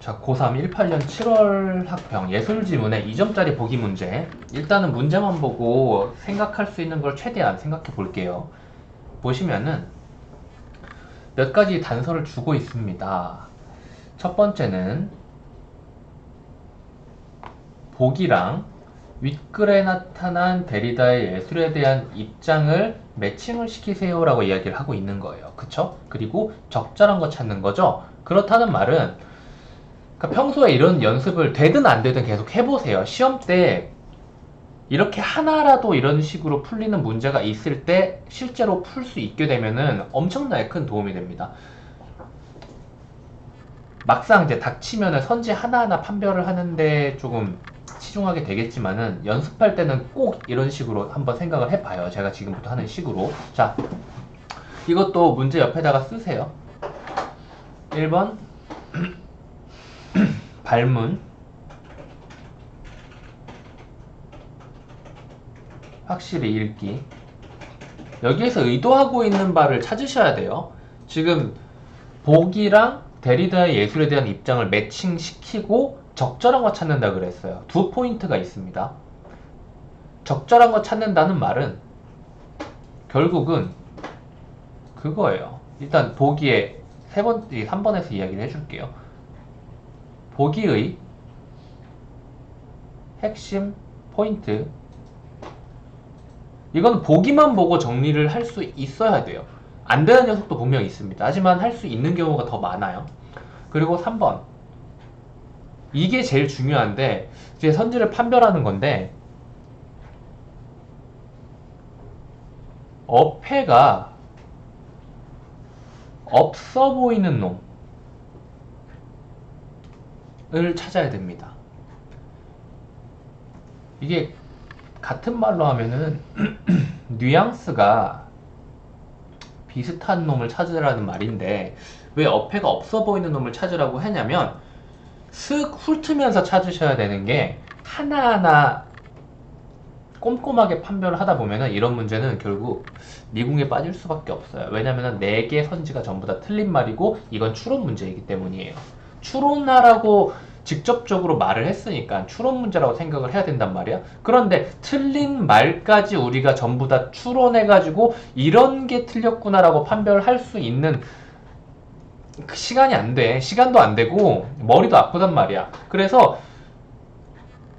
자, 고3 18년 7월 학평 예술지문의 2점짜리 보기 문제. 일단은 문제만 보고 생각할 수 있는 걸 최대한 생각해 볼게요. 보시면은 몇 가지 단서를 주고 있습니다. 첫 번째는 보기랑 윗글에 나타난 데리다의 예술에 대한 입장을 매칭을 시키세요라고 이야기를 하고 있는 거예요. 그쵸? 그리고 적절한 거 찾는 거죠. 그렇다는 말은 그러니까 평소에 이런 연습을 되든 안 되든 계속 해보세요. 시험 때 이렇게 하나라도 이런 식으로 풀리는 문제가 있을 때 실제로 풀 수 있게 되면은 엄청나게 큰 도움이 됩니다. 막상 이제 닥치면은 선지 하나하나 판별을 하는데 조금 치중하게 되겠지만은 연습할 때는 꼭 이런 식으로 한번 생각을 해봐요. 제가 지금부터 하는 식으로. 자, 이것도 문제 옆에다가 쓰세요. 1번 발문 확실히 읽기. 여기에서 의도하고 있는 바를 찾으셔야 돼요. 지금 보기랑 데리다의 예술에 대한 입장을 매칭시키고 적절한 거 찾는다 그랬어요. 두 포인트가 있습니다. 적절한 거 찾는다는 말은 결국은 그거예요. 일단 보기에 3번에서 이야기를 해줄게요. 보기의 핵심 포인트. 이건 보기만 보고 정리를 할 수 있어야 돼요. 안 되는 녀석도 분명히 있습니다. 하지만 할 수 있는 경우가 더 많아요. 그리고 3번. 이게 제일 중요한데, 이제 선지를 판별하는 건데, 어폐가 없어 보이는 놈을 찾아야 됩니다. 이게 같은 말로 하면은 뉘앙스가 비슷한 놈을 찾으라는 말인데 왜 어폐가 없어 보이는 놈을 찾으라고 하냐면 슥 훑으면서 찾으셔야 되는 게 하나하나 꼼꼼하게 판별을 하다 보면은 이런 문제는 결국 미궁에 빠질 수밖에 없어요. 왜냐면은 4개 선지가 전부 다 틀린 말이고 이건 추론 문제이기 때문이에요. 추론하라고 직접적으로 말을 했으니까 추론 문제라고 생각을 해야 된단 말이야. 그런데 틀린 말까지 우리가 전부 다 추론해가지고 이런 게 틀렸구나라고 판별할 수 있는 그 시간이 안 돼. 시간도 안 되고 머리도 아프단 말이야. 그래서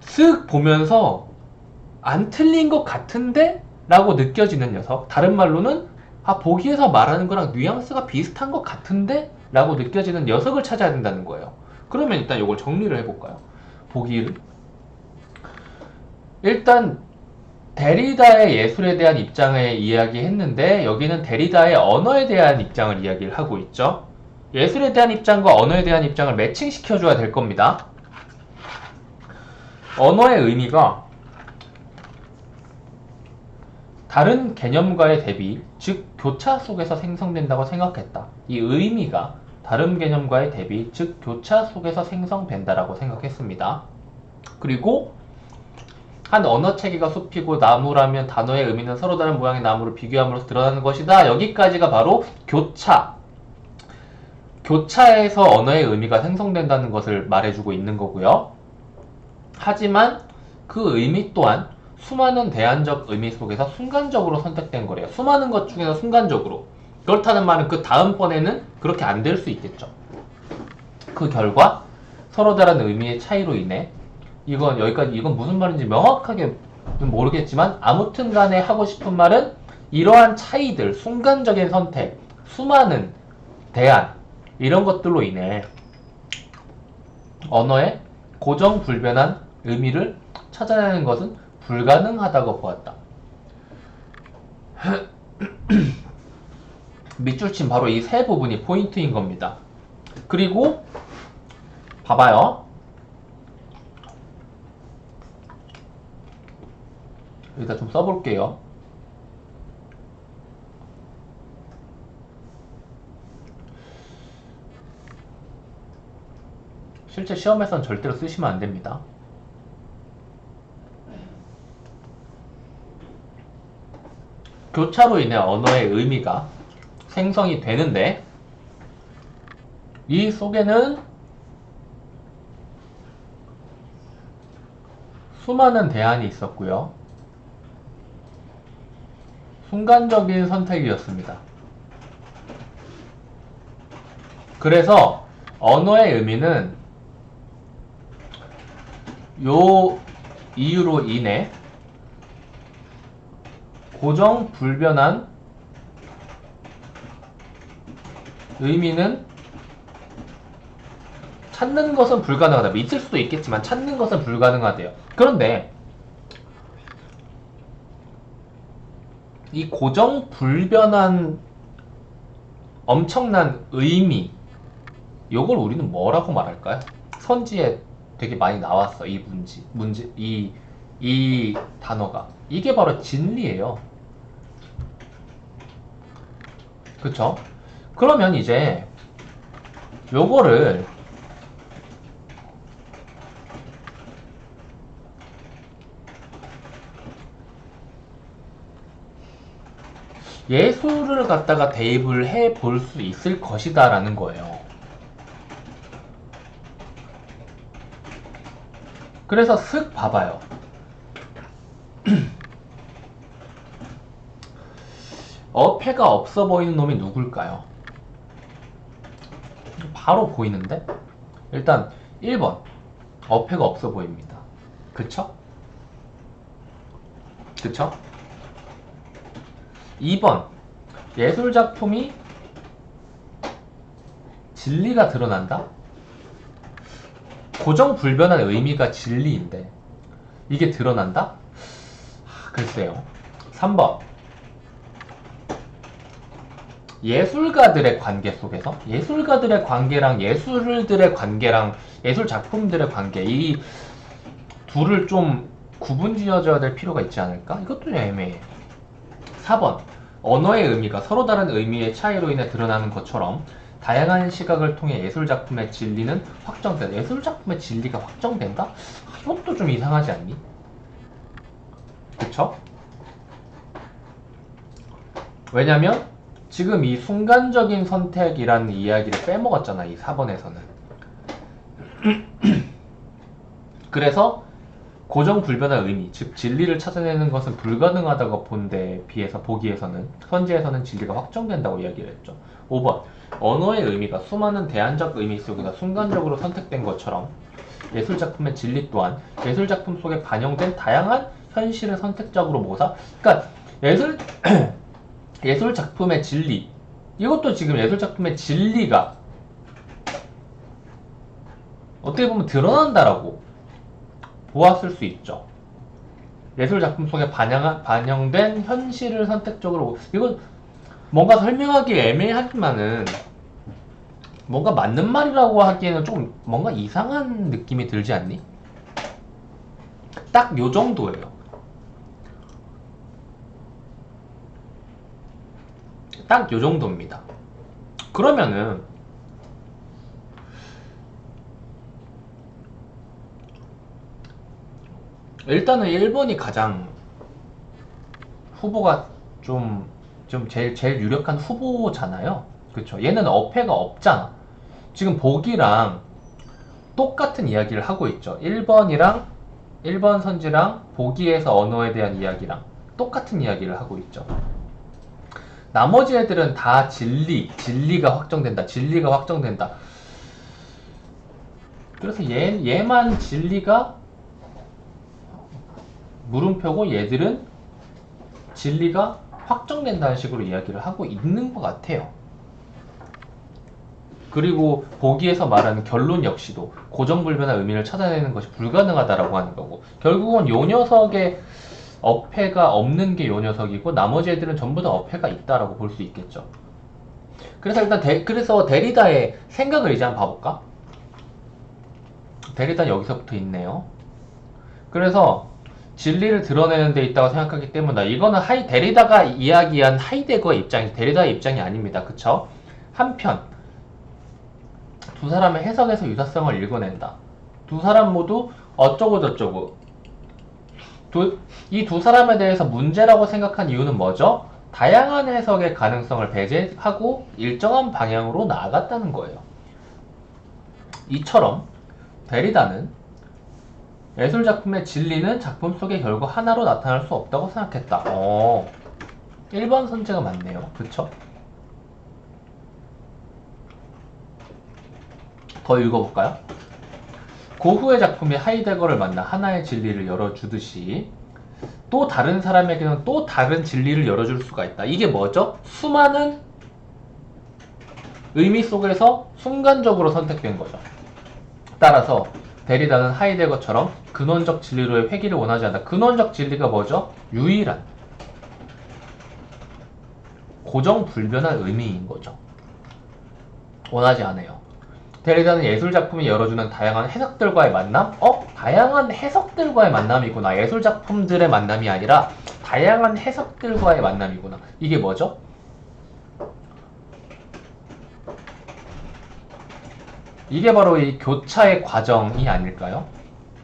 쓱 보면서 안 틀린 것 같은데? 라고 느껴지는 녀석. 다른 말로는 보기에서 말하는 거랑 뉘앙스가 비슷한 것 같은데? 라고 느껴지는 녀석을 찾아야 된다는 거예요. 그러면 일단 이걸 정리를 해볼까요? 보기를. 일단 데리다의 예술에 대한 입장을 이야기했는데 여기는 데리다의 언어에 대한 입장을 이야기를 하고 있죠. 예술에 대한 입장과 언어에 대한 입장을 매칭시켜줘야 될 겁니다. 언어의 의미가 다른 개념과의 대비, 즉 교차 속에서 생성된다고 생각했다. 이 의미가 다른 개념과의 대비, 즉 교차 속에서 생성된다라고 생각했습니다. 그리고 한 언어 체계가 숲이고 나무라면 단어의 의미는 서로 다른 모양의 나무를 비교함으로써 드러나는 것이다. 여기까지가 바로 교차. 교차에서 언어의 의미가 생성된다는 것을 말해주고 있는 거고요. 하지만 그 의미 또한 수많은 대안적 의미 속에서 순간적으로 선택된 거래요. 수많은 것 중에서 순간적으로. 그렇다는 말은 그 다음번에는 그렇게 안 될 수 있겠죠. 그 결과 서로 다른 의미의 차이로 인해 이건 여기까지 이건 무슨 말인지 명확하게 모르겠지만 아무튼 간에 하고 싶은 말은 이러한 차이들, 순간적인 선택, 수많은 대안 이런 것들로 인해 언어의 고정불변한 의미를 찾아내는 것은 불가능하다고 보았다. 밑줄 친 바로 이 세 부분이 포인트인 겁니다. 그리고 봐봐요. 여기다 좀 써볼게요. 실제 시험에서는 절대로 쓰시면 안 됩니다. 교차로 인해 언어의 의미가 생성이 되는데 이 속에는 수많은 대안이 있었고요. 순간적인 선택이었습니다. 그래서 언어의 의미는 요 이유로 인해 고정 불변한 의미는 찾는 것은 불가능하다. 있을 수도 있겠지만 찾는 것은 불가능하대요. 그런데 이 고정 불변한 엄청난 의미, 요걸 우리는 뭐라고 말할까요? 선지에 되게 많이 나왔어. 이 문제, 이 단어가. 이게 바로 진리예요. 그쵸? 그러면 이제 요거를 예술을 갖다가 대입을 해 볼 수 있을 것이다 라는 거예요. 그래서 슥 봐봐요. 어폐가 없어 보이는 놈이 누굴까요? 바로 보이는데? 일단 1번 어폐가 없어 보입니다. 그쵸? 그쵸? 2번 예술작품이 진리가 드러난다? 고정불변한 의미가 진리인데 이게 드러난다? 글쎄요. 3번 예술가들의 관계 속에서 예술가들의 관계랑 예술들의 관계랑 예술작품들의 관계 이 둘을 좀 구분지어줘야 될 필요가 있지 않을까? 이것도 애매해. 4번 언어의 의미가 서로 다른 의미의 차이로 인해 드러나는 것처럼 다양한 시각을 통해 예술작품의 진리는 확정된다. 예술작품의 진리가 확정된다? 이것도 좀 이상하지 않니? 그쵸? 왜냐면 지금 이 순간적인 선택이라는 이야기를 빼먹었잖아. 이 4번에서는. 그래서 고정불변한 의미, 즉 진리를 찾아내는 것은 불가능하다고 본 데 비해서 보기에서는 선지에서는 진리가 확정된다고 이야기를 했죠. 5번 언어의 의미가 수많은 대안적 의미 속에서 순간적으로 선택된 것처럼 예술작품의 진리 또한 예술작품 속에 반영된 다양한 현실을 선택적으로 모사. 그러니까 예술작품의 진리, 이것도 지금 예술작품의 진리가 어떻게 보면 드러난다라고 보았을 수 있죠. 예술작품 속에 반영된 현실을 선택적으로. 이건 뭔가 설명하기 애매하지만은 뭔가 맞는 말이라고 하기에는 좀 뭔가 이상한 느낌이 들지 않니? 딱 요 정도예요. 딱 요 정도입니다. 그러면은 일단은 1번이 가장 후보가 좀 제일 유력한 후보잖아요. 그쵸? 얘는 어폐가 없잖아. 지금 보기랑 똑같은 이야기를 하고 있죠. 1번 선지랑 보기에서 언어에 대한 이야기랑 똑같은 이야기를 하고 있죠. 나머지 애들은 다 진리가 확정된다. 그래서 얘만 진리가 물음표고 얘들은 진리가 확정된다는 식으로 이야기를 하고 있는 것 같아요. 그리고 보기에서 말하는 결론 역시도 고정불변한 의미를 찾아내는 것이 불가능하다라고 하는 거고, 결국은 요 녀석의 어폐가 없는 게 요 녀석이고 나머지 애들은 전부 다 어폐가 있다라고 볼 수 있겠죠. 그래서 일단 그래서 데리다의 생각을 이제 한번 봐볼까? 데리다는 여기서부터 있네요. 그래서 진리를 드러내는 데 있다고 생각하기 때문에 이거는 데리다가 이야기한 하이데거의 입장이 데리다의 입장이 아닙니다. 그쵸? 한편 두 사람의 해석에서 유사성을 읽어낸다. 두 사람 모두 어쩌고 저쩌고. 이 두 사람에 대해서 문제라고 생각한 이유는 뭐죠? 다양한 해석의 가능성을 배제하고 일정한 방향으로 나아갔다는 거예요. 이처럼 데리다는 예술작품의 진리는 작품 속의 결과 하나로 나타날 수 없다고 생각했다. 1번 선제가 맞네요. 그쵸? 더 읽어볼까요? 고흐의 작품이 하이데거를 만나 하나의 진리를 열어주듯이 또 다른 사람에게는 또 다른 진리를 열어줄 수가 있다. 이게 뭐죠? 수많은 의미 속에서 순간적으로 선택된 거죠. 따라서 데리다는 하이데거처럼 근원적 진리로의 회귀를 원하지 않는다. 근원적 진리가 뭐죠? 유일한 고정불변한 의미인 거죠. 원하지 않아요. 데리다는 예술작품이 열어주는 다양한 해석들과의 만남? 다양한 해석들과의 만남이구나. 예술작품들의 만남이 아니라 다양한 해석들과의 만남이구나. 이게 뭐죠? 이게 바로 이 교차의 과정이 아닐까요?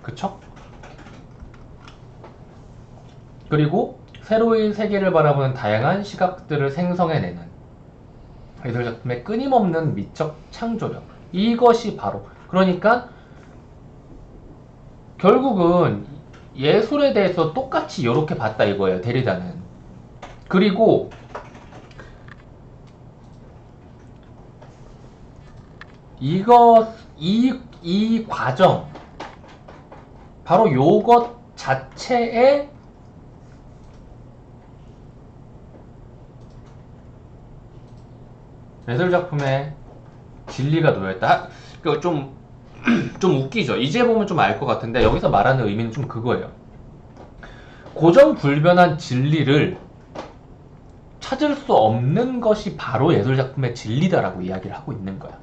그쵸? 그리고 새로운 세계를 바라보는 다양한 시각들을 생성해내는 예술작품의 끊임없는 미적 창조력. 이것이 바로, 그러니까 결국은 예술에 대해서 똑같이 이렇게 봤다 이거예요, 데리다는. 그리고 이 과정, 바로 요것 자체에 예술작품의 진리가 놓여있다. 좀 웃기죠. 이제 보면 좀 알 것 같은데 여기서 말하는 의미는 좀 그거예요. 고정불변한 진리를 찾을 수 없는 것이 바로 예술작품의 진리다라고 이야기를 하고 있는 거야.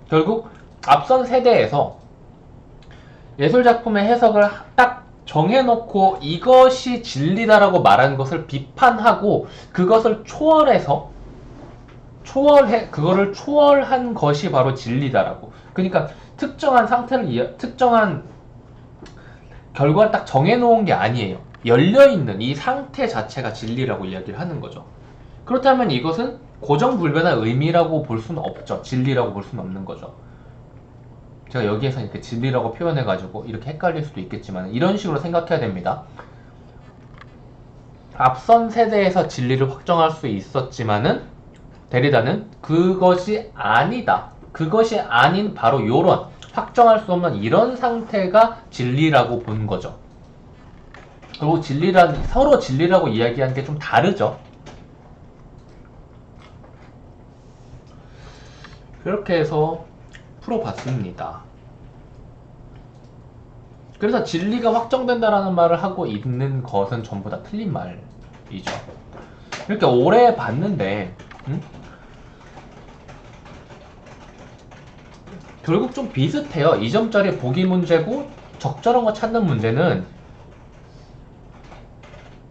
결국 앞선 세대에서 예술작품의 해석을 딱 정해놓고 이것이 진리다라고 말한 것을 비판하고 그것을 그거를 초월한 것이 바로 진리다라고. 그러니까 특정한 특정한 결과를 딱 정해놓은 게 아니에요. 열려있는 이 상태 자체가 진리라고 이야기를 하는 거죠. 그렇다면 이것은 고정불변한 의미라고 볼 수는 없죠. 진리라고 볼 수는 없는 거죠. 제가 여기에서 이렇게 진리라고 표현해가지고 이렇게 헷갈릴 수도 있겠지만 이런 식으로 생각해야 됩니다. 앞선 세대에서 진리를 확정할 수 있었지만은 데리다는 그것이 아니다. 그것이 아닌 바로 요런 확정할 수 없는 이런 상태가 진리라고 본 거죠. 그리고 서로 진리라고 이야기하는 게 좀 다르죠. 그렇게 해서 풀어봤습니다. 그래서 진리가 확정된다라는 말을 하고 있는 것은 전부 다 틀린 말이죠. 이렇게 오래 봤는데 결국 좀 비슷해요. 2점짜리 보기 문제고 적절한 거 찾는 문제는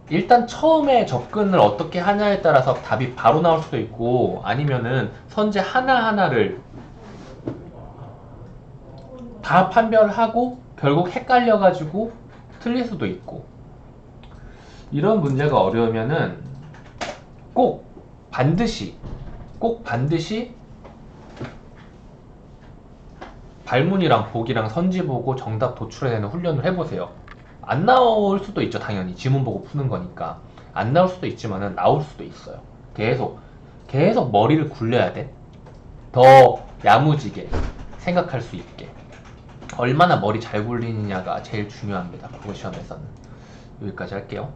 일단 처음에 접근을 어떻게 하냐에 따라서 답이 바로 나올 수도 있고 아니면은 선제 하나하나를 다 판별하고 결국 헷갈려가지고 틀릴 수도 있고. 이런 문제가 어려우면은 꼭 반드시 발문이랑 보기랑 선지 보고 정답 도출해내는 훈련을 해보세요. 안 나올 수도 있죠. 당연히 지문 보고 푸는 거니까 안 나올 수도 있지만은 나올 수도 있어요. 계속 머리를 굴려야 돼. 더 야무지게 생각할 수 있게. 얼마나 머리 잘 굴리느냐가 제일 중요합니다. 국어 시험에서는. 여기까지 할게요.